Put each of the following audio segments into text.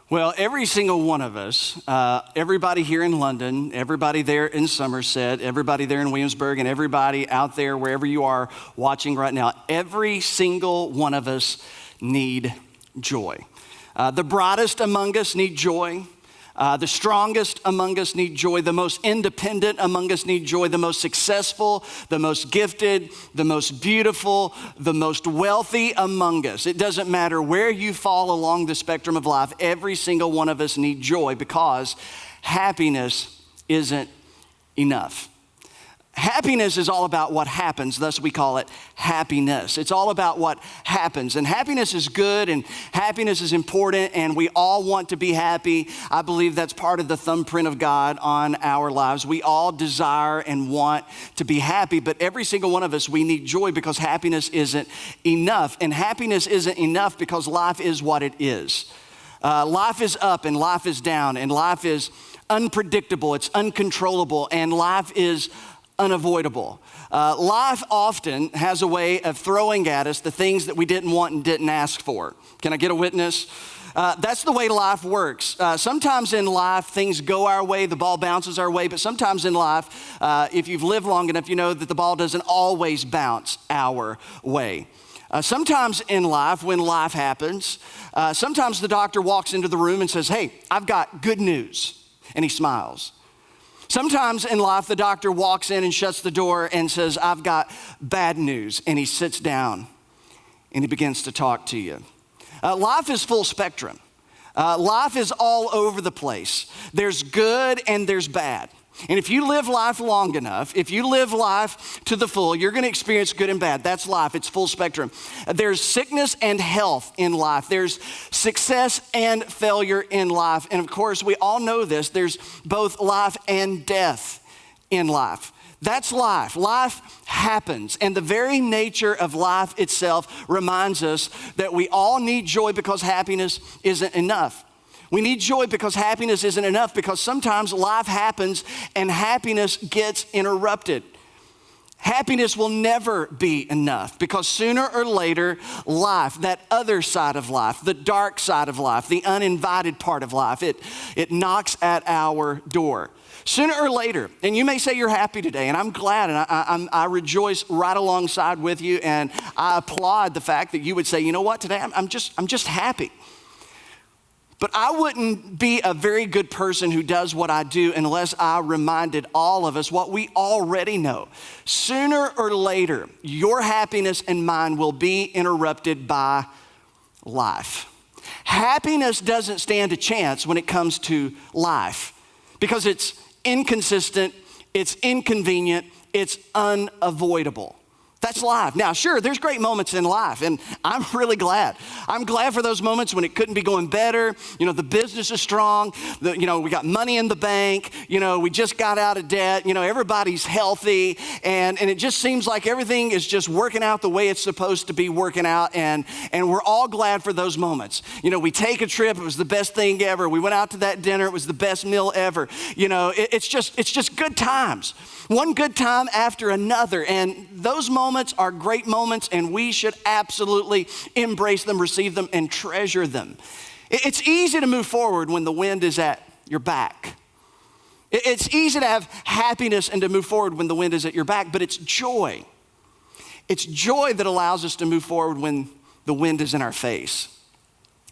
Well, every single one of us, everybody here in London, everybody there in Somerset, everybody there in Williamsburg, and everybody out there wherever you are watching right now, every single one of us need joy. The brightest among us need joy. The strongest among us need joy. The most independent among us need joy. The most successful, the most gifted, the most beautiful, the most wealthy among us. It doesn't matter where you fall along the spectrum of life. Every single one of us need joy because happiness isn't enough. Happiness is all about what happens, thus we call it happiness. It's all about what happens, and happiness is good, and happiness is important, and we all want to be happy. I believe that's part of the thumbprint of God on our lives. We all desire and want to be happy, but every single one of us, we need joy because happiness isn't enough, and happiness isn't enough because life is what it is. Life is up and life is down, and life is unpredictable, it's uncontrollable, and life is unavoidable. Life often has a way of throwing at us the things that we didn't want and didn't ask for. Can I get a witness? That's the way life works. Sometimes in life, things go our way, the ball bounces our way, but sometimes in life, if you've lived long enough, you know that the ball doesn't always bounce our way. Sometimes in life, when life happens, sometimes the doctor walks into the room and says, "Hey, I've got good news," and he smiles. Sometimes in life, the doctor walks in and shuts the door and says, "I've got bad news," and he sits down and he begins to talk to you. Life is full spectrum. Life is all over the place. There's good and there's bad. And if you live life long enough, if you live life to the full, you're gonna experience good and bad. That's life, it's full spectrum. There's sickness and health in life. There's success and failure in life. And of course, we all know this, there's both life and death in life. That's life. Life happens. And the very nature of life itself reminds us that we all need joy because happiness isn't enough. We need joy because happiness isn't enough, because sometimes life happens and happiness gets interrupted. Happiness will never be enough because sooner or later, life, that other side of life, the dark side of life, the uninvited part of life, it knocks at our door. Sooner or later, and you may say you're happy today, and I'm glad, and I rejoice right alongside with you, and I applaud the fact that you would say, "You know what, today I'm just happy." But I wouldn't be a very good person who does what I do unless I reminded all of us what we already know. Sooner or later, your happiness and mine will be interrupted by life. Happiness doesn't stand a chance when it comes to life because it's inconsistent, it's inconvenient, it's unavoidable. That's life. Now, sure, there's great moments in life, and I'm really glad. I'm glad for those moments when it couldn't be going better. You know, the business is strong. We got money in the bank. We just got out of debt. Everybody's healthy, and it just seems like everything is just working out the way it's supposed to be working out, and we're all glad for those moments. We take a trip. It was the best thing ever. We went out to that dinner. It was the best meal ever. It's just good times. One good time after another, and those moments are great moments, and we should absolutely embrace them, receive them, and treasure them. It's easy to move forward when the wind is at your back. It's easy to have happiness and to move forward when the wind is at your back, but it's joy. It's joy that allows us to move forward when the wind is in our face.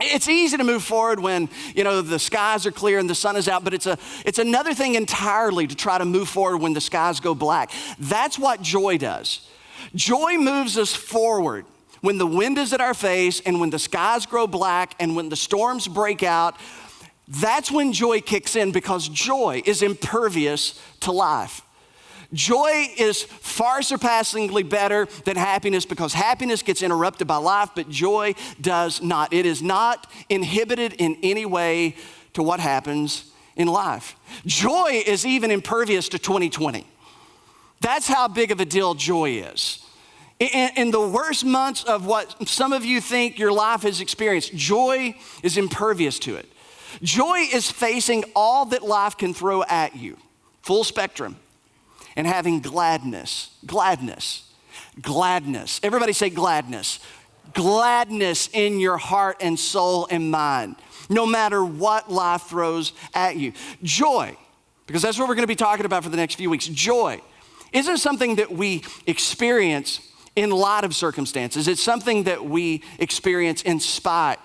It's easy to move forward when, the skies are clear and the sun is out, but it's another thing entirely to try to move forward when the skies go black. That's what joy does. Joy moves us forward when the wind is at our face and when the skies grow black and when the storms break out. That's when joy kicks in, because joy is impervious to life. Joy is far surpassingly better than happiness because happiness gets interrupted by life, but joy does not. It is not inhibited in any way to what happens in life. Joy is even impervious to 2020. That's how big of a deal joy is. In the worst months of what some of you think your life has experienced, joy is impervious to it. Joy is facing all that life can throw at you, full spectrum, and having gladness. Everybody say gladness. Gladness in your heart and soul and mind, no matter what life throws at you. Joy, because that's what we're going to be talking about for the next few weeks. Joy isn't something that we experience in light of circumstances. It's something that we experience in spite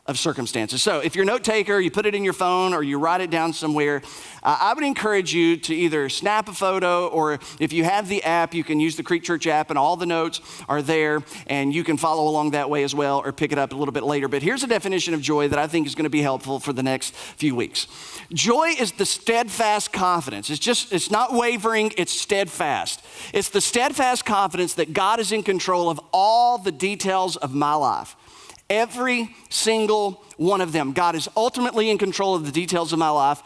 of circumstances. So if you're a note taker, you put it in your phone or you write it down somewhere, I would encourage you to either snap a photo, or if you have the app, you can use the Creek Church app and all the notes are there and you can follow along that way as well, or pick it up a little bit later. But here's a definition of joy that I think is going to be helpful for the next few weeks. Joy is the steadfast confidence. It's not wavering, it's steadfast. It's the steadfast confidence that God is in control of all the details of my life. Every single one of them. God is ultimately in control of the details of my life.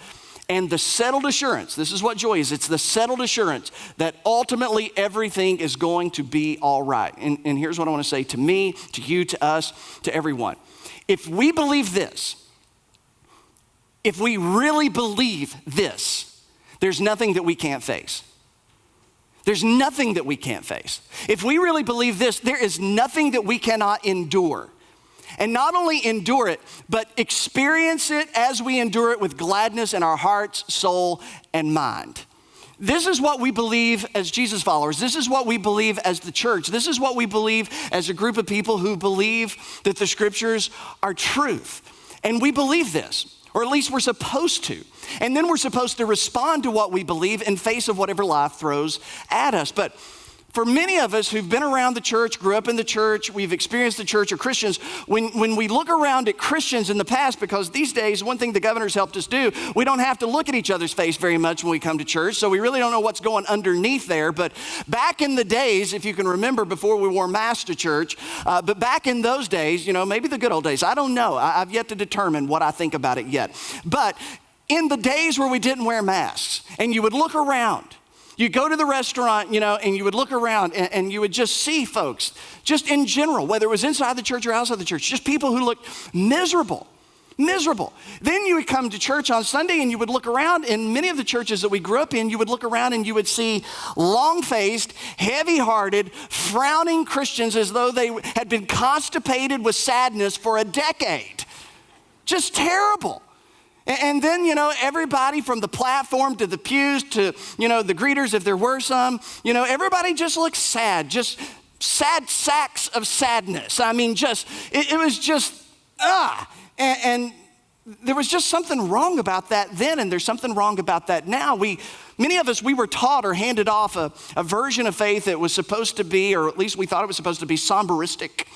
And the settled assurance, this is what joy is. It's the settled assurance that ultimately everything is going to be all right. And here's what I want to say to me, to you, to us, to everyone. If we believe this, if we really believe this, there's nothing that we can't face. There's nothing that we can't face. If we really believe this, there is nothing that we cannot endure. And not only endure it, but experience it as we endure it with gladness in our hearts, soul, and mind. This is what we believe as Jesus followers. This is what we believe as the church. This is what we believe as a group of people who believe that the scriptures are truth. And we believe this, or at least we're supposed to. And then we're supposed to respond to what we believe in face of whatever life throws at us. But for many of us who've been around the church, grew up in the church, we've experienced the church, or Christians, when we look around at Christians in the past, because these days, one thing the governor's helped us do, we don't have to look at each other's face very much when we come to church, so we really don't know what's going underneath there. But back in the days, if you can remember, before we wore masks to church, but back in those days, maybe the good old days, I don't know. I've yet to determine what I think about it yet. But in the days where we didn't wear masks, and you would look around, you go to the restaurant, and you would look around and you would just see folks, just in general, whether it was inside the church or outside the church, just people who looked miserable. Then you would come to church on Sunday and you would look around. In many of the churches that we grew up in, you would look around and you would see long-faced, heavy-hearted, frowning Christians as though they had been constipated with sadness for a decade. Just terrible. And then, everybody from the platform to the pews to, the greeters, if there were some, everybody just looked sad, just sad sacks of sadness. I mean, it was just, and there was just something wrong about that then, and there's something wrong about that now. Many of us, we were taught or handed off a version of faith that was supposed to be, or at least we thought it was supposed to be somberistic.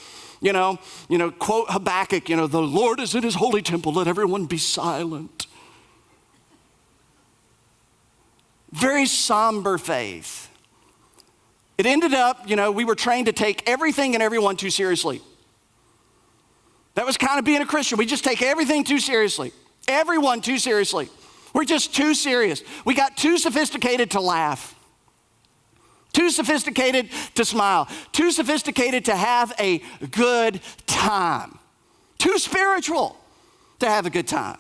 Quote Habakkuk, the Lord is in his holy temple, let everyone be silent. Very somber faith. It ended up, we were trained to take everything and everyone too seriously. That was kind of being a Christian. We just take everything too seriously. Everyone too seriously. We're just too serious. We got too sophisticated to laugh. Too sophisticated to smile. Too sophisticated to have a good time. Too spiritual to have a good time.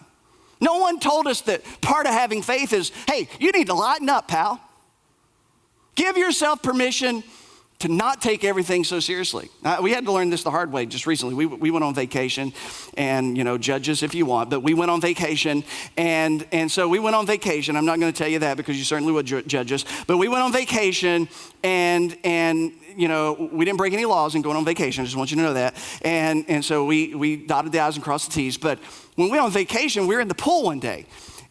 No one told us that part of having faith is, hey, you need to lighten up, pal. Give yourself permission to not take everything so seriously. We had to learn this the hard way just recently. We went on vacation, and judge us if you want, but we went on vacation, and so we went on vacation. I'm not going to tell you that because you certainly would judge us, but we went on vacation, and we didn't break any laws in going on vacation. I just want you to know that. And so we dotted the I's and crossed the T's. But when we went on vacation, we were in the pool one day.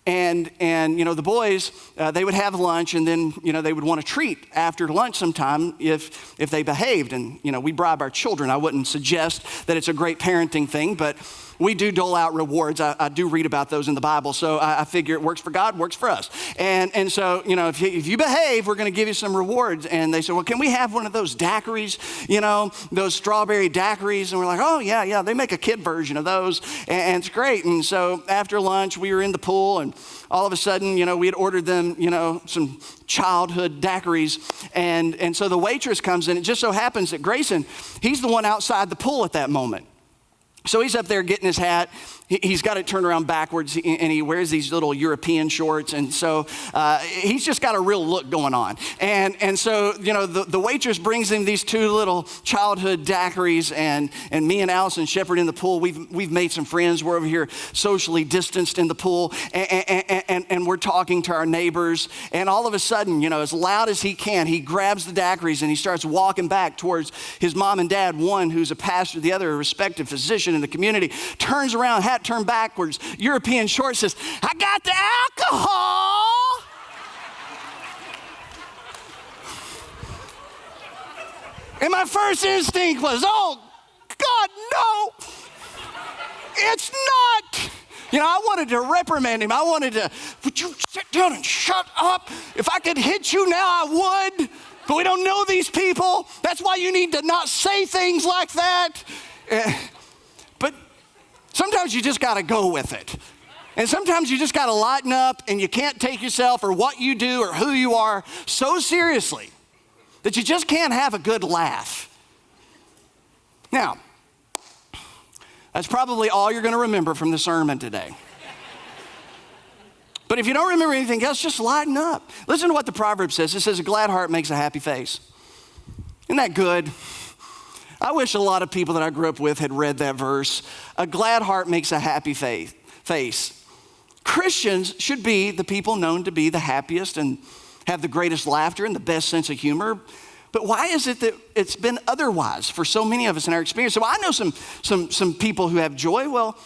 And the boys, they would have lunch, and then, they would want a treat after lunch sometime if they behaved. And, we bribe our children. I wouldn't suggest that it's a great parenting thing, but we do dole out rewards. I do read about those in the Bible. So I figure it works for God, works for us. And so, if you behave, we're going to give you some rewards. And they said, well, can we have one of those daiquiris, those strawberry daiquiris? And we're like, oh, yeah, they make a kid version of those. And it's great. And so after lunch, we were in the pool, and all of a sudden, we had ordered them, some childhood daiquiris. And so the waitress comes in. It just so happens that Grayson, he's the one outside the pool at that moment. So he's up there getting his hat, He's got it turned around backwards, and he wears these little European shorts, and so he's just got a real look going on. And so, the waitress brings him these two little childhood daiquiris, and me and Allison Shepherd in the pool, we've made some friends. We're over here socially distanced in the pool, and we're talking to our neighbors, and all of a sudden, as loud as he can, he grabs the daiquiris, and he starts walking back towards his mom and dad, one who's a pastor, the other a respected physician in the community, turns around, hat turned backwards, European short, says, "I got the alcohol." And my first instinct was, oh, God, no, it's not. I wanted to reprimand him. I wanted to, would you sit down and shut up? If I could hit you now, I would. But we don't know these people. That's why you need to not say things like that. But sometimes you just got to go with it. And sometimes you just got to lighten up, and you can't take yourself or what you do or who you are so seriously that you just can't have a good laugh. Now, that's probably all you're going to remember from the sermon today. But if you don't remember anything else, just lighten up. Listen to what the proverb says. It says, "A glad heart makes a happy face." Isn't that good? I wish a lot of people that I grew up with had read that verse. A glad heart makes a happy face. Christians should be the people known to be the happiest and have the greatest laughter and the best sense of humor. But why is it that it's been otherwise for so many of us in our experience? So I know some people who have joy. Well,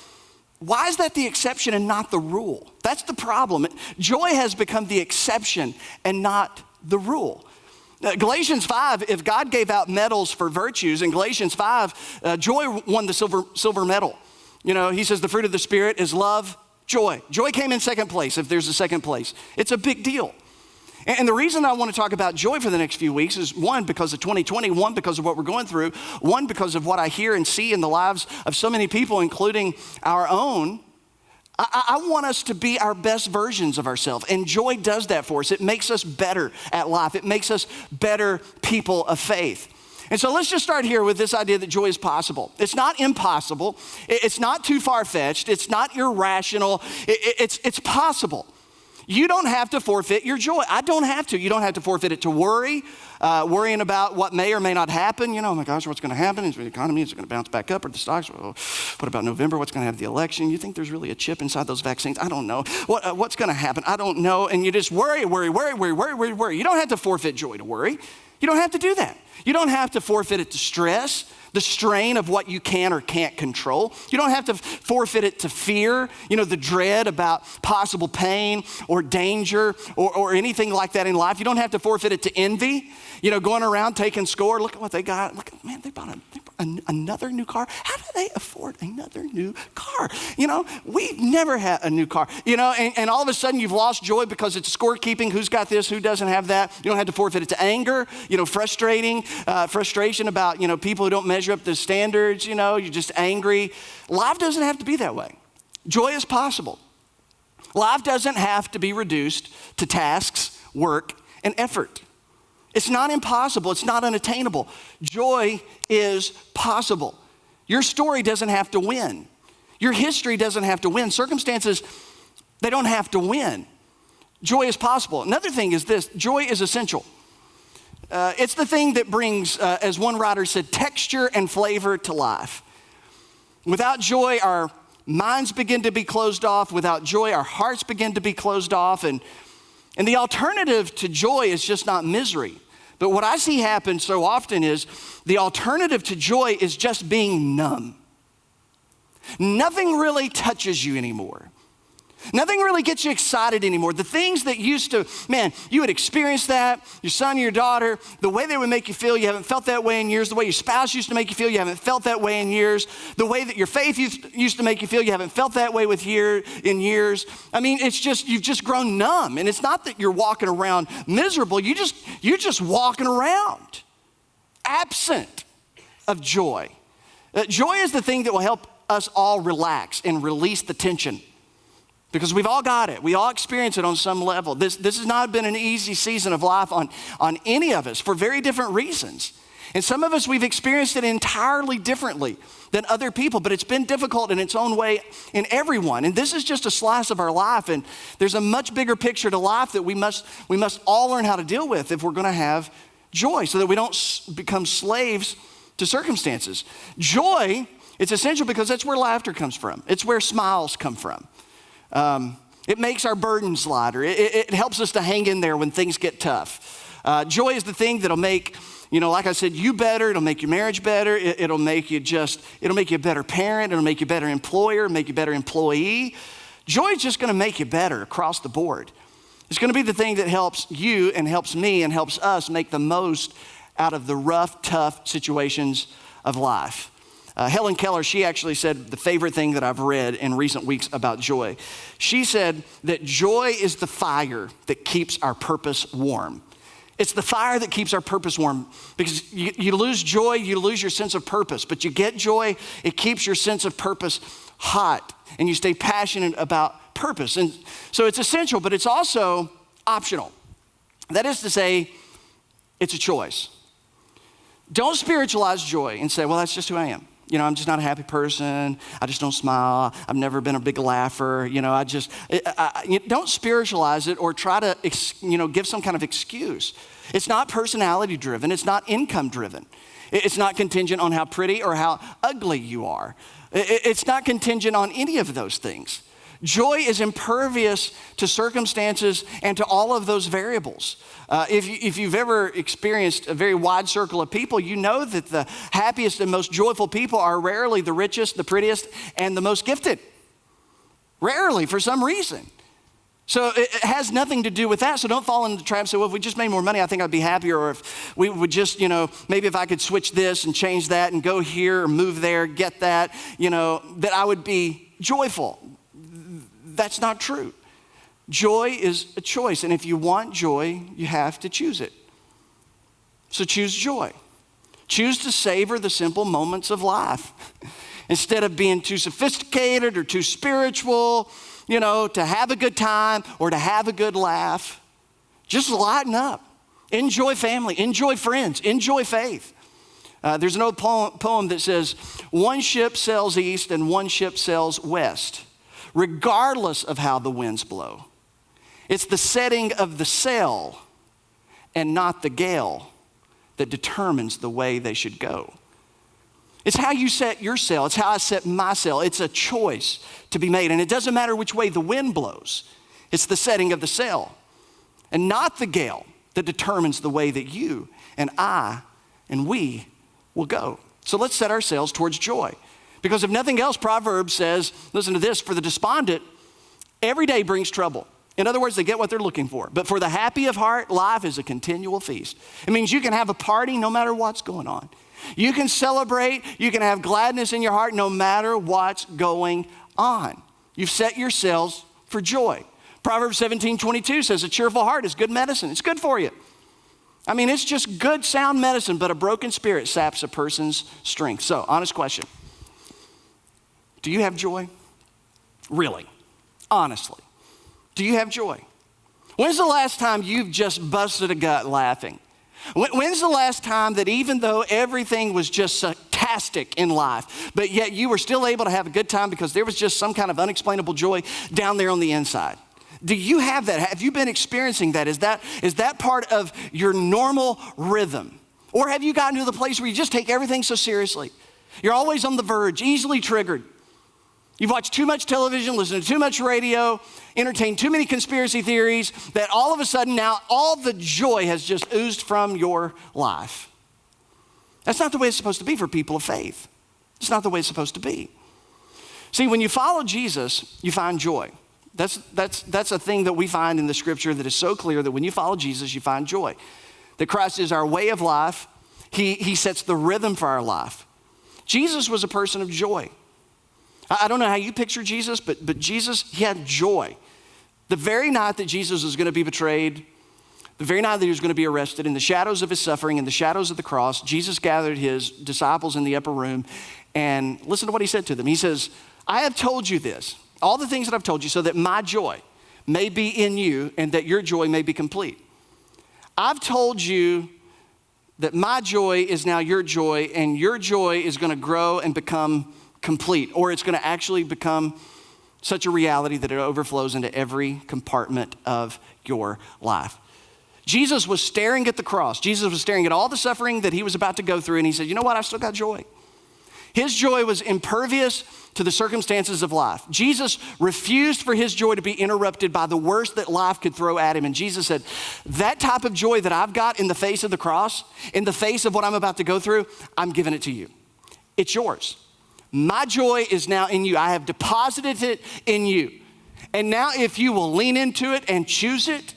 why is that the exception and not the rule? That's the problem. Joy has become the exception and not the rule. Galatians 5, if God gave out medals for virtues, in Galatians 5, joy won the silver medal. He says the fruit of the Spirit is love, joy. Joy came in second place, if there's a second place. It's a big deal. And the reason I want to talk about joy for the next few weeks is, one, because of 2020, one, because of what we're going through, one, because of what I hear and see in the lives of so many people, including our own. I want us to be our best versions of ourselves, and joy does that for us. It makes us better at life. It makes us better people of faith. And so let's just start here with this idea that joy is possible. It's not impossible. It's not too far-fetched. It's not irrational. It's possible. You don't have to forfeit your joy. I don't have to. You don't have to forfeit it to worry, worrying about what may or may not happen. Oh my gosh, what's going to happen? Is the economy, is it going to bounce back up, or the stocks? Well, what about November? What's going to have the election? You think there's really a chip inside those vaccines? I don't know. What's going to happen? I don't know. And you just worry. You don't have to forfeit joy to worry. You don't have to do that. You don't have to forfeit it to stress, the strain of what you can or can't control. You don't have to forfeit it to fear, the dread about possible pain or danger or anything like that in life. You don't have to forfeit it to envy, going around taking score. Look at what they got. Look, man, they bought another new car. How do they afford another new car? We've never had a new car, and all of a sudden you've lost joy because it's scorekeeping. Who's got this? Who doesn't have that? You don't have to forfeit it to anger, frustration about, people who don't measure up to standards, you're just angry. Life doesn't have to be that way. Joy is possible. Life doesn't have to be reduced to tasks, work, and effort. It's not impossible. It's not unattainable. Joy is possible. Your story doesn't have to win. Your history doesn't have to win. Circumstances, they don't have to win. Joy is possible. Another thing is this: joy is essential. It's the thing that brings, as one writer said, texture and flavor to life. Without joy, our minds begin to be closed off. Without joy, our hearts begin to be closed off. And the alternative to joy is just not misery. But what I see happen so often is the alternative to joy is just being numb. Nothing really touches you anymore. Nothing really gets you excited anymore. The things that used to, you would experience that, your son or your daughter, the way they would make you feel, you haven't felt that way in years. The way your spouse used to make you feel, you haven't felt that way in years. The way that your faith used to make you feel, you haven't felt that way in years. It's just, you've just grown numb. And it's not that you're walking around miserable. You're just walking around absent of joy. Joy is the thing that will help us all relax and release the tension. Because we've all got it. We all experience it on some level. This has not been an easy season of life on any of us for very different reasons. And some of us, we've experienced it entirely differently than other people, but it's been difficult in its own way in everyone. And this is just a slice of our life, and there's a much bigger picture to life that we must all learn how to deal with if we're gonna have joy, so that we don't become slaves to circumstances. Joy, it's essential because that's where laughter comes from. It's where smiles come from. It makes our burdens lighter. It helps us to hang in there when things get tough. Joy is the thing that'll make, like I said, you better. It'll make your marriage better. It'll make you a better parent. It'll make you a better employer, make you a better employee. Joy is just gonna make you better across the board. It's gonna be the thing that helps you and helps me and helps us make the most out of the rough, tough situations of life. Helen Keller, she actually said the favorite thing that I've read in recent weeks about joy. She said that joy is the fire that keeps our purpose warm. It's the fire that keeps our purpose warm, because you lose joy, you lose your sense of purpose. But you get joy, it keeps your sense of purpose hot, and you stay passionate about purpose. And so it's essential, but it's also optional. That is to say, it's a choice. Don't spiritualize joy and say, well, that's just who I am. I'm just not a happy person. I just don't smile. I've never been a big laugher. Don't spiritualize it or try to, give some kind of excuse. It's not personality driven. It's not income driven. It's not contingent on how pretty or how ugly you are. It's not contingent on any of those things. Joy is impervious to circumstances and to all of those variables. If you've ever experienced a very wide circle of people, you know that the happiest and most joyful people are rarely the richest, the prettiest, and the most gifted. Rarely, for some reason. So it has nothing to do with that. So don't fall into the trap and say, well, if we just made more money, I think I'd be happier. Or if we would just, maybe if I could switch this and change that and go here or move there, get that, that I would be joyful. That's not true. Joy is a choice, and if you want joy, you have to choose it. So choose joy. Choose to savor the simple moments of life. Instead of being too sophisticated or too spiritual, to have a good time or to have a good laugh, just lighten up. Enjoy family, enjoy friends, enjoy faith. There's an old poem that says, one ship sails east and one ship sails west, regardless of how the winds blow. It's the setting of the sail and not the gale that determines the way they should go. It's how you set your sail. It's how I set my sail. It's a choice to be made. And it doesn't matter which way the wind blows. It's the setting of the sail and not the gale that determines the way that you and I and we will go. So let's set our sails towards joy. Because if nothing else, Proverbs says, listen to this, for the despondent, every day brings trouble. In other words, they get what they're looking for. But for the happy of heart, life is a continual feast. It means you can have a party no matter what's going on. You can celebrate, you can have gladness in your heart no matter what's going on. You've set your sails for joy. Proverbs 17:22 says, a cheerful heart is good medicine. It's good for you. It's just good, sound medicine, but a broken spirit saps a person's strength. So, honest question. Do you have joy? Really? Honestly. Do you have joy? When's the last time you've just busted a gut laughing? When's the last time that even though everything was just sarcastic in life, but yet you were still able to have a good time because there was just some kind of unexplainable joy down there on the inside? Do you have that? Have you been experiencing that? Is that part of your normal rhythm? Or have you gotten to the place where you just take everything so seriously? You're always on the verge, easily triggered. You've watched too much television, listened to too much radio, entertained too many conspiracy theories, that all of a sudden now all the joy has just oozed from your life. That's not the way it's supposed to be for people of faith. It's not the way it's supposed to be. See, when you follow Jesus, you find joy. That's a thing that we find in the scripture that is so clear that when you follow Jesus, you find joy. That Christ is our way of life. He sets the rhythm for our life. Jesus was a person of joy. I don't know how you picture Jesus, but Jesus, he had joy. The very night that Jesus was going to be betrayed, the very night that he was going to be arrested, in the shadows of his suffering, in the shadows of the cross, Jesus gathered his disciples in the upper room, and listen to what he said to them. He says, I have told you this, all the things that I've told you, so that my joy may be in you and that your joy may be complete. I've told you that my joy is now your joy, and your joy is going to grow and become complete, or it's going to actually become such a reality that it overflows into every compartment of your life. Jesus was staring at the cross. Jesus was staring at all the suffering that he was about to go through, and he said, you know what? I've still got joy. His joy was impervious to the circumstances of life. Jesus refused for his joy to be interrupted by the worst that life could throw at him. And Jesus said, that type of joy that I've got in the face of the cross, in the face of what I'm about to go through, I'm giving it to you. It's yours. My joy is now in you. I have deposited it in you. And now if you will lean into it and choose it,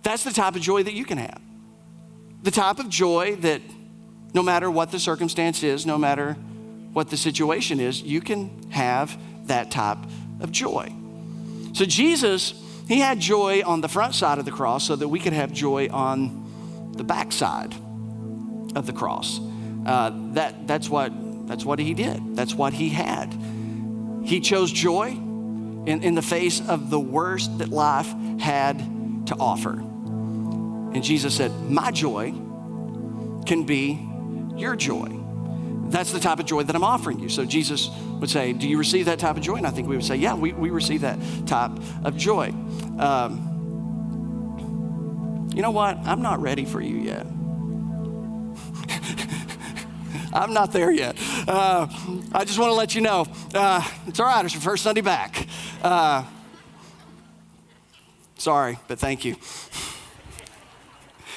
that's the type of joy that you can have. The type of joy that no matter what the circumstance is, no matter what the situation is, you can have that type of joy. So Jesus, he had joy on the front side of the cross so that we could have joy on the back side of the cross. That's what he did. That's what he had. He chose joy in the face of the worst that life had to offer. And Jesus said, my joy can be your joy. That's the type of joy that I'm offering you. So Jesus would say, do you receive that type of joy? And I think we would say, yeah, we receive that type of joy. You know what? I'm not ready for you yet. I'm not there yet. I just want to let you know, it's all right, it's your first Sunday back. Sorry, but thank you.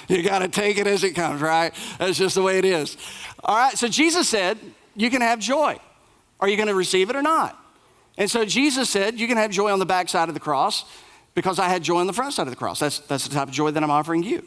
You got to take it as it comes, right? That's just the way it is. All right, so Jesus said, you can have joy. Are you going to receive it or not? And so Jesus said, you can have joy on the back side of the cross because I had joy on the front side of the cross. That's the type of joy that I'm offering you.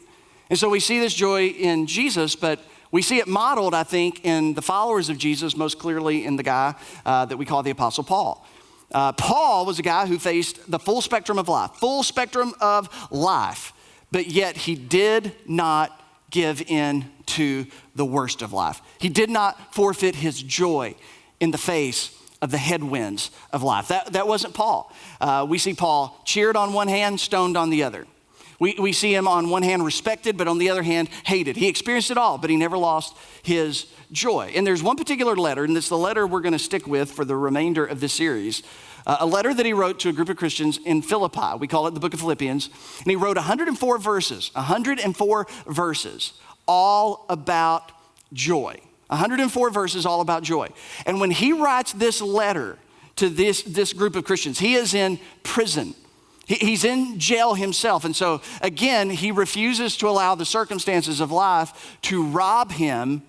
And so we see this joy in Jesus, but we see it modeled, I think, in the followers of Jesus, most clearly in the guy that we call the Apostle Paul. Paul was a guy who faced the full spectrum of life, but yet he did not give in to the worst of life. He did not forfeit his joy in the face of the headwinds of life. That wasn't Paul. We see Paul cheered on one hand, stoned on the other. We see him on one hand respected, but on the other hand hated. He experienced it all, but he never lost his joy. And there's one particular letter, and it's the letter we're going to stick with for the remainder of this series, a letter that he wrote to a group of Christians in Philippi. We call it the book of Philippians. And he wrote 104 verses, all about joy. 104 verses all about joy. And when he writes this letter to this group of Christians, he is in prison. He's in jail himself. And so, again, he refuses to allow the circumstances of life to rob him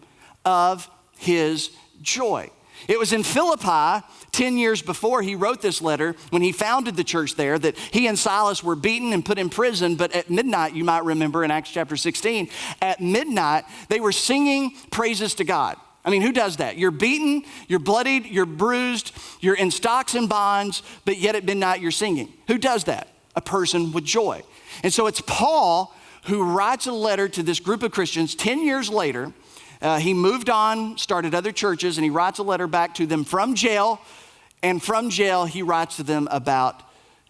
of his joy. It was in Philippi 10 years before he wrote this letter, when he founded the church there, that he and Silas were beaten and put in prison. But at midnight, you might remember in Acts chapter 16, at midnight, they were singing praises to God. I mean, who does that? You're beaten, you're bloodied, you're bruised, you're in stocks and bonds, but yet at midnight you're singing. Who does that? A person with joy. And so it's Paul who writes a letter to this group of Christians 10 years later. He moved on, started other churches, and he writes a letter back to them from jail. And from jail, he writes to them about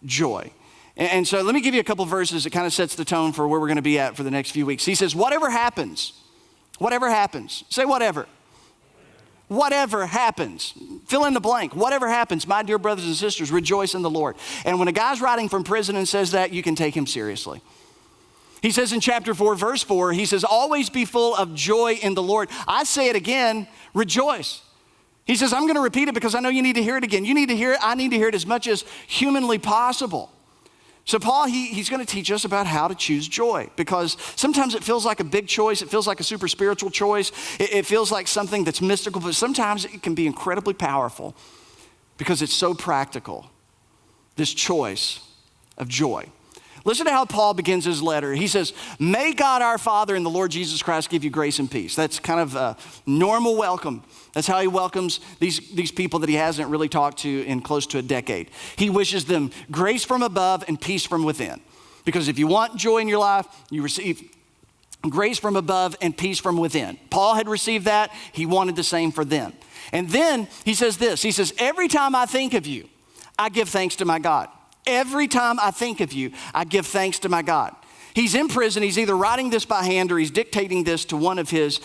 joy. And so let me give you a couple verses that kind of sets the tone for where we're going to be at for the next few weeks. He says, whatever happens, say whatever. Whatever happens, fill in the blank. Whatever happens, my dear brothers and sisters, rejoice in the Lord. And when a guy's writing from prison and says that, you can take him seriously. He says in chapter 4, verse 4, he says, always be full of joy in the Lord. I say it again, rejoice. He says, I'm going to repeat it because I know you need to hear it again. You need to hear it. I need to hear it as much as humanly possible. So Paul, he's going to teach us about how to choose joy, because sometimes it feels like a big choice. It feels like a super spiritual choice. It feels like something that's mystical, but sometimes it can be incredibly powerful because it's so practical, this choice of joy. Listen to how Paul begins his letter. He says, may God our Father and the Lord Jesus Christ give you grace and peace. That's kind of a normal welcome. That's how he welcomes these people that he hasn't really talked to in close to a decade. He wishes them grace from above and peace from within. Because if you want joy in your life, you receive grace from above and peace from within. Paul had received that. He wanted the same for them. And then he says this. He says, every time I think of you, I give thanks to my God. Every time I think of you, I give thanks to my God. He's in prison. He's either writing this by hand or he's dictating this to one of his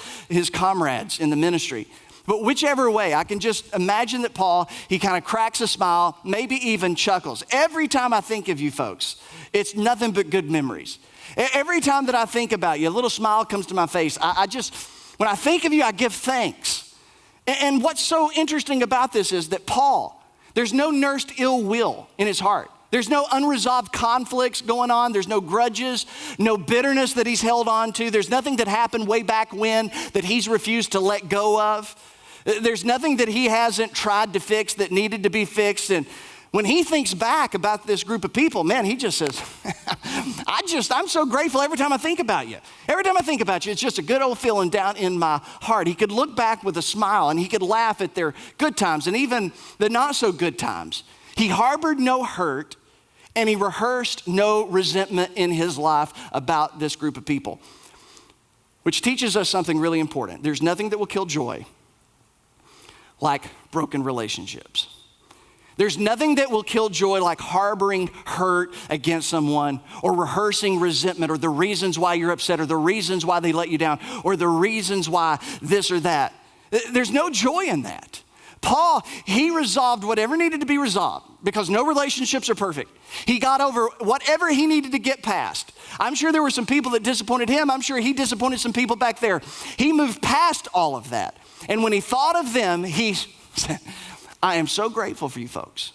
comrades in the ministry. But whichever way, I can just imagine that Paul, he kind of cracks a smile, maybe even chuckles. Every time I think of you folks, it's nothing but good memories. Every time that I think about you, a little smile comes to my face. When I think of you, I give thanks. And what's so interesting about this is that Paul, there's no nursed ill will in his heart. There's no unresolved conflicts going on. There's no grudges, no bitterness that he's held on to. There's nothing that happened way back when that he's refused to let go of. There's nothing that he hasn't tried to fix that needed to be fixed. And when he thinks back about this group of people, man, he just says, I'm so grateful every time I think about you. Every time I think about you, it's just a good old feeling down in my heart. He could look back with a smile and he could laugh at their good times and even the not so good times. He harbored no hurt and he rehearsed no resentment in his life about this group of people, which teaches us something really important. There's nothing that will kill joy like broken relationships. There's nothing that will kill joy like harboring hurt against someone or rehearsing resentment or the reasons why you're upset or the reasons why they let you down or the reasons why this or that. There's no joy in that. Paul, he resolved whatever needed to be resolved because no relationships are perfect. He got over whatever he needed to get past. I'm sure there were some people that disappointed him. I'm sure he disappointed some people back there. He moved past all of that. And when he thought of them, he said, I am so grateful for you folks.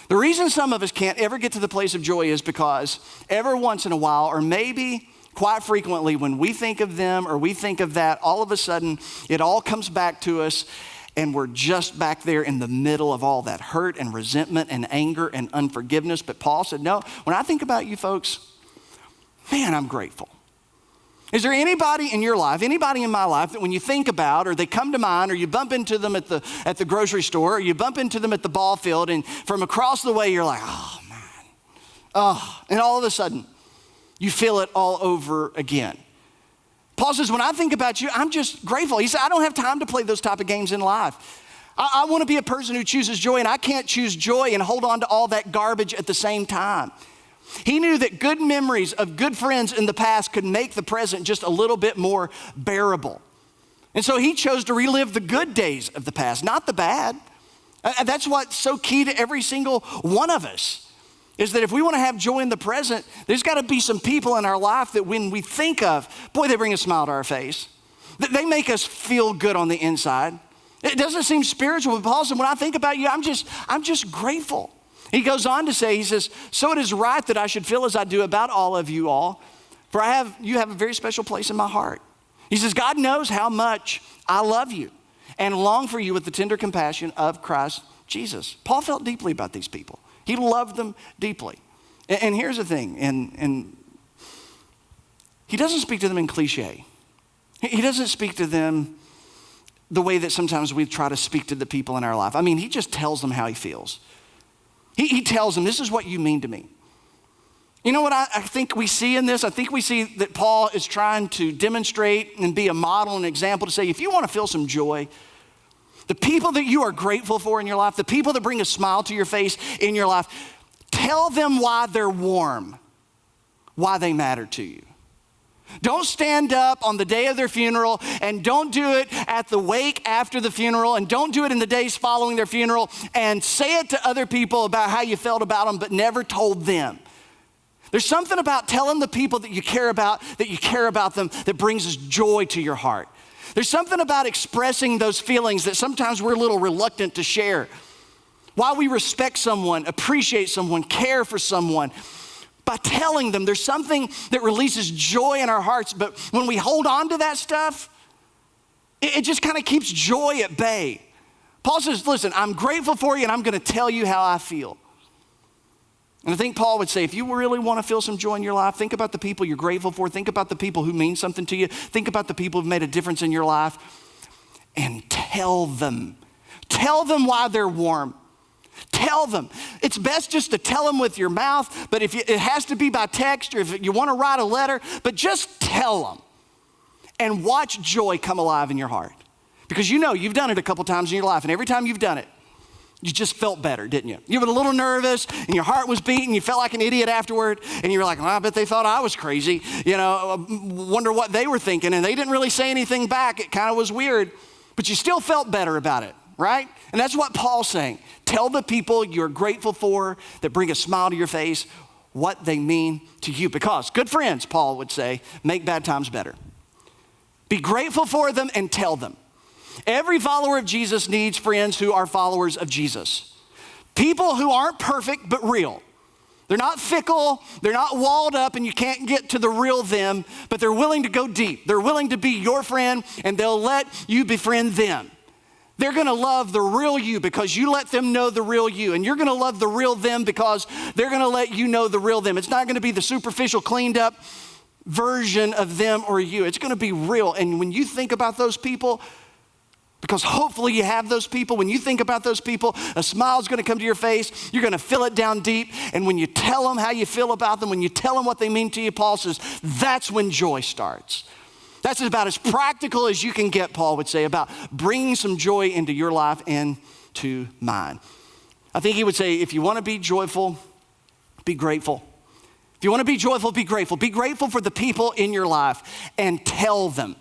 The reason some of us can't ever get to the place of joy is because every once in a while, or maybe quite frequently, when we think of them or we think of that, all of a sudden it all comes back to us and we're just back there in the middle of all that hurt and resentment and anger and unforgiveness. But Paul said, no, when I think about you folks, man, I'm grateful. Is there anybody in your life, anybody in my life that when you think about or they come to mind or you bump into them at the grocery store or you bump into them at the ball field and from across the way you're like, oh man, oh, and all of a sudden you feel it all over again. Paul says, when I think about you, I'm just grateful. He said, I don't have time to play those type of games in life. I want to be a person who chooses joy and I can't choose joy and hold on to all that garbage at the same time. He knew that good memories of good friends in the past could make the present just a little bit more bearable. And so he chose to relive the good days of the past, not the bad. That's what's so key to every single one of us, is that if we want to have joy in the present, there's got to be some people in our life that when we think of, boy, they bring a smile to our face. They make us feel good on the inside. It doesn't seem spiritual, but Paul said, when I think about you, I'm just grateful. He goes on to say, he says, so it is right that I should feel as I do about all of you all, for you have a very special place in my heart. He says, God knows how much I love you and long for you with the tender compassion of Christ Jesus. Paul felt deeply about these people. He loved them deeply. And here's the thing, and he doesn't speak to them in cliche. He doesn't speak to them the way that sometimes we try to speak to the people in our life. I mean, he just tells them how he feels. He tells them, this is what you mean to me. You know what I think we see in this? I think we see that Paul is trying to demonstrate and be a model and example to say, if you want to feel some joy, the people that you are grateful for in your life, the people that bring a smile to your face in your life, tell them why they're warm, why they matter to you. Don't stand up on the day of their funeral and don't do it at the wake after the funeral and don't do it in the days following their funeral and say it to other people about how you felt about them but never told them. There's something about telling the people that you care about them that brings us joy to your heart. There's something about expressing those feelings that sometimes we're a little reluctant to share. While we respect someone, appreciate someone, care for someone, by telling them, there's something that releases joy in our hearts. But when we hold on to that stuff, it just kind of keeps joy at bay. Paul says, listen, I'm grateful for you and I'm going to tell you how I feel. And I think Paul would say, if you really want to feel some joy in your life, think about the people you're grateful for. Think about the people who mean something to you. Think about the people who've made a difference in your life and tell them. Tell them why they're warm. Tell them. It's best just to tell them with your mouth, but it has to be by text or if you want to write a letter, but just tell them and watch joy come alive in your heart. Because you know you've done it a couple times in your life, and every time you've done it, You just felt better, didn't you? You were a little nervous and your heart was beating. You felt like an idiot afterward. And you were like, well, I bet they thought I was crazy. Wonder what they were thinking. And they didn't really say anything back. It kind of was weird, but you still felt better about it, right? And that's what Paul's saying. Tell the people you're grateful for that bring a smile to your face what they mean to you. Because good friends, Paul would say, make bad times better. Be grateful for them and tell them. Every follower of Jesus needs friends who are followers of Jesus. People who aren't perfect, but real. They're not fickle, they're not walled up, and you can't get to the real them, but they're willing to go deep. They're willing to be your friend, and they'll let you befriend them. They're gonna love the real you because you let them know the real you, and you're gonna love the real them because they're gonna let you know the real them. It's not gonna be the superficial, cleaned up version of them or you. It's gonna be real, and when you think about those people, because hopefully you have those people. When you think about those people, a smile's gonna come to your face. You're gonna feel it down deep. And when you tell them how you feel about them, when you tell them what they mean to you, Paul says, that's when joy starts. That's about as practical as you can get, Paul would say, about bringing some joy into your life and to mine. I think he would say, if you wanna be joyful, be grateful. If you wanna be joyful, be grateful. Be grateful for the people in your life and tell them.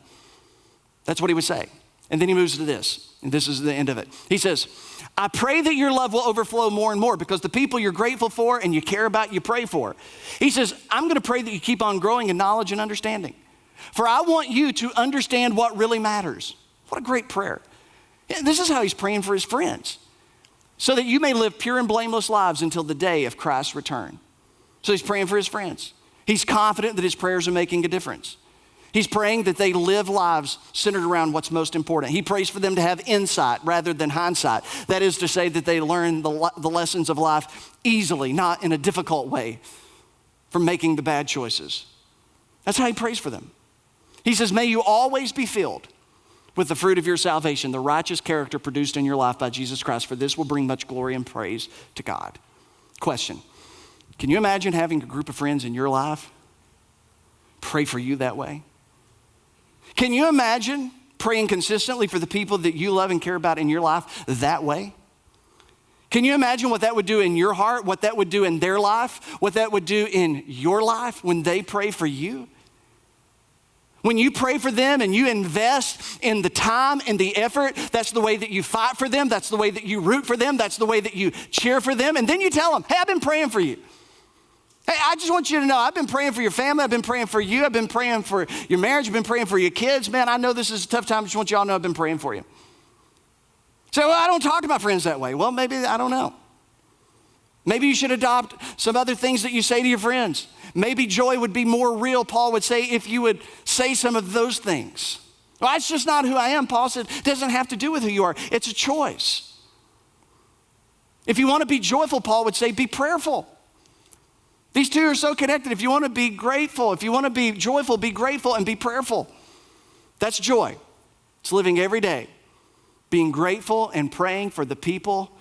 That's what he would say. And then he moves to this, and this is the end of it. He says, I pray that your love will overflow more and more because the people you're grateful for and you care about, you pray for. He says, I'm gonna pray that you keep on growing in knowledge and understanding. For I want you to understand what really matters. What a great prayer. This is how he's praying for his friends. So that you may live pure and blameless lives until the day of Christ's return. So he's praying for his friends. He's confident that his prayers are making a difference. He's praying that they live lives centered around what's most important. He prays for them to have insight rather than hindsight. That is to say that they learn the lessons of life easily, not in a difficult way, from making the bad choices. That's how he prays for them. He says, may you always be filled with the fruit of your salvation, the righteous character produced in your life by Jesus Christ, for this will bring much glory and praise to God. Question, can you imagine having a group of friends in your life pray for you that way? Can you imagine praying consistently for the people that you love and care about in your life that way? Can you imagine what that would do in your heart, what that would do in their life, what that would do in your life when they pray for you? When you pray for them and you invest in the time and the effort, that's the way that you fight for them, that's the way that you root for them, that's the way that you cheer for them, and then you tell them, hey, I've been praying for you. Hey, I just want you to know, I've been praying for your family. I've been praying for you. I've been praying for your marriage. I've been praying for your kids. Man, I know this is a tough time. I just want you all to know I've been praying for you. So, well, I don't talk to my friends that way. Well, maybe, I don't know. Maybe you should adopt some other things that you say to your friends. Maybe joy would be more real, Paul would say, if you would say some of those things. Well, it's just not who I am. Paul said, it doesn't have to do with who you are. It's a choice. If you want to be joyful, Paul would say, be prayerful. These two are so connected. If you want to be grateful, if you want to be joyful, be grateful and be prayerful. That's joy. It's living every day, being grateful and praying for the people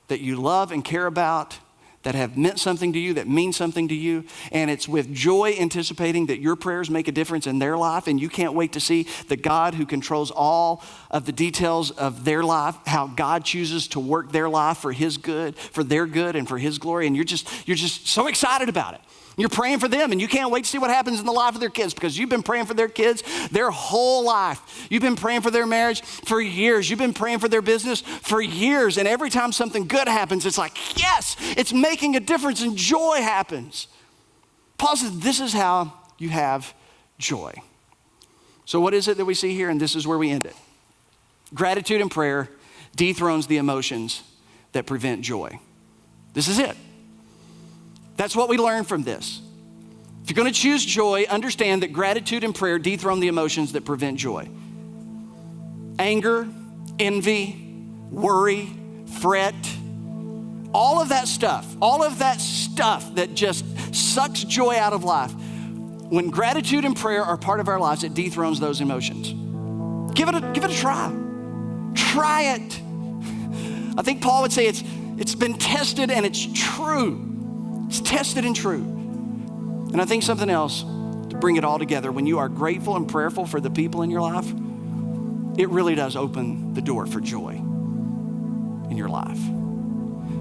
that you love and care about, that have meant something to you, that mean something to you. And it's with joy anticipating that your prayers make a difference in their life, and you can't wait to see the God who controls all of the details of their life, how God chooses to work their life for his good, for their good and for his glory. And you're just so excited about it. You're praying for them and you can't wait to see what happens in the life of their kids because you've been praying for their kids their whole life. You've been praying for their marriage for years. You've been praying for their business for years. And every time something good happens, it's like, yes, it's making a difference and joy happens. Paul says, this is how you have joy. So what is it that we see here? And this is where we end it. Gratitude and prayer dethrones the emotions that prevent joy. This is it. That's what we learn from this. If you're going to choose joy, understand that gratitude and prayer dethrone the emotions that prevent joy. Anger, envy, worry, fret, all of that stuff that just sucks joy out of life. When gratitude and prayer are part of our lives, it dethrones those emotions. Give it a try. Try it. I think Paul would say it's been tested and it's true. It's tested and true. And I think something else to bring it all together, when you are grateful and prayerful for the people in your life, it really does open the door for joy in your life.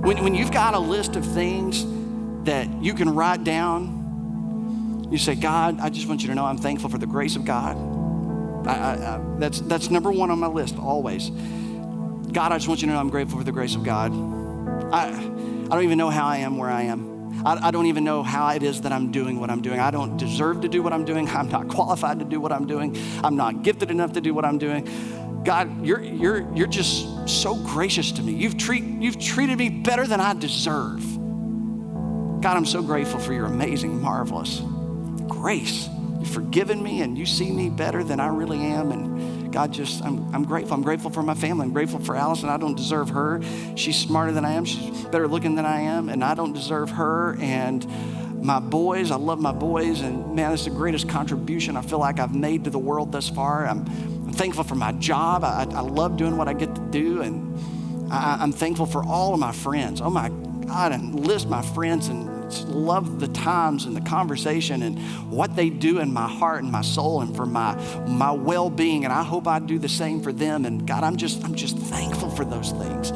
When you've got a list of things that you can write down, you say, God, I just want you to know I'm thankful for the grace of God. That's number one on my list always. God, I just want you to know I'm grateful for the grace of God. I don't even know how I am where I am. I don't even know how it is that I'm doing what I'm doing. I don't deserve to do what I'm doing. I'm not qualified to do what I'm doing. I'm not gifted enough to do what I'm doing. God, you're just so gracious to me. You've treated me better than I deserve. God, I'm so grateful for your amazing, marvelous grace. You've forgiven me and you see me better than I really am. And God, I'm grateful. I'm grateful for my family. I'm grateful for Allison. I don't deserve her. She's smarter than I am. She's better looking than I am. And I don't deserve her. And my boys, I love my boys. And man, it's the greatest contribution I feel like I've made to the world thus far. I'm thankful for my job. I love doing what I get to do. And I'm thankful for all of my friends. Oh my God, and list my friends and love the times and the conversation and what they do in my heart and my soul and for my well-being. And I hope I do the same for them. And God, I'm just thankful for those things.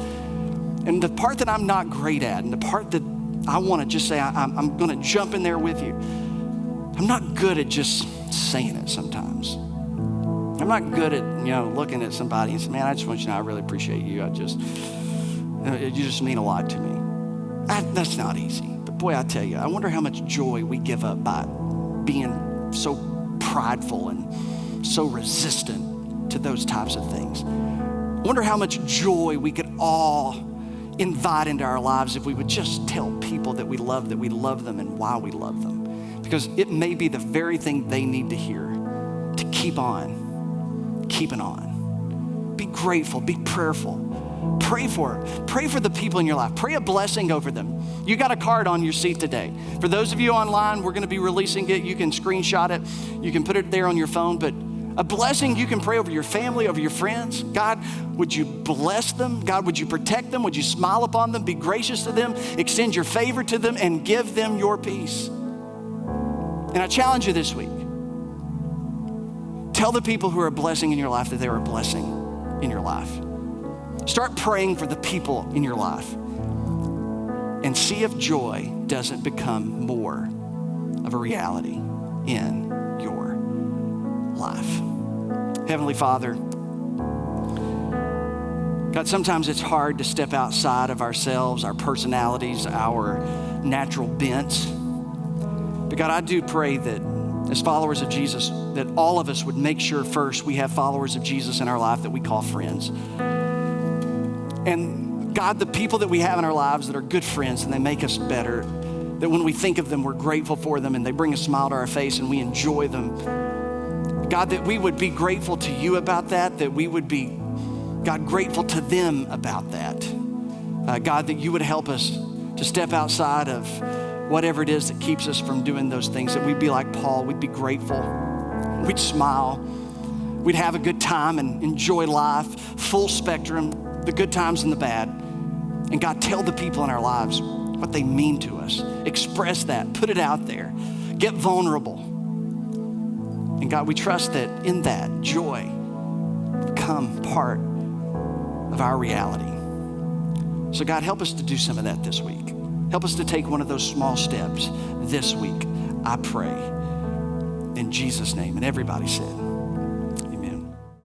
And the part that I'm not great at, and the part that I want to just say, I'm going to jump in there with you. I'm not good at just saying it sometimes. I'm not good at, looking at somebody and saying, man, I just want you to know I really appreciate you. You just mean a lot to me. That's not easy. But boy, I tell you, I wonder how much joy we give up by being so prideful and so resistant to those types of things. I wonder how much joy we could all invite into our lives if we would just tell people that we love them and why we love them. Because it may be the very thing they need to hear to keep on keeping on. Be grateful, be prayerful. Pray for the people in your life. Pray a blessing over them. You got a card on your seat today. For those of you online, we're going to be releasing it. You can screenshot it. You can put it there on your phone. But a blessing you can pray over your family, over your friends. God, would you bless them? God, would you protect them? Would you smile upon them? Be gracious to them. Extend your favor to them and give them your peace. And I challenge you this week. Tell the people who are a blessing in your life that they're a blessing in your life. Start praying for the people in your life and see if joy doesn't become more of a reality in your life. Heavenly Father, God, sometimes it's hard to step outside of ourselves, our personalities, our natural bents. But God, I do pray that as followers of Jesus, that all of us would make sure first we have followers of Jesus in our life that we call friends. And God, the people that we have in our lives that are good friends and they make us better, that when we think of them, we're grateful for them and they bring a smile to our face and we enjoy them. God, that we would be grateful to you about that, that we would be, God, grateful to them about that. God, that you would help us to step outside of whatever it is that keeps us from doing those things, that we'd be like Paul, we'd be grateful, we'd smile, we'd have a good time and enjoy life, full spectrum, the good times and the bad. And God, tell the people in our lives what they mean to us. Express that, put it out there, get vulnerable. And God, we trust that in that joy become part of our reality. So God, help us to do some of that this week. Help us to take one of those small steps this week, I pray. In Jesus' name. And everybody said,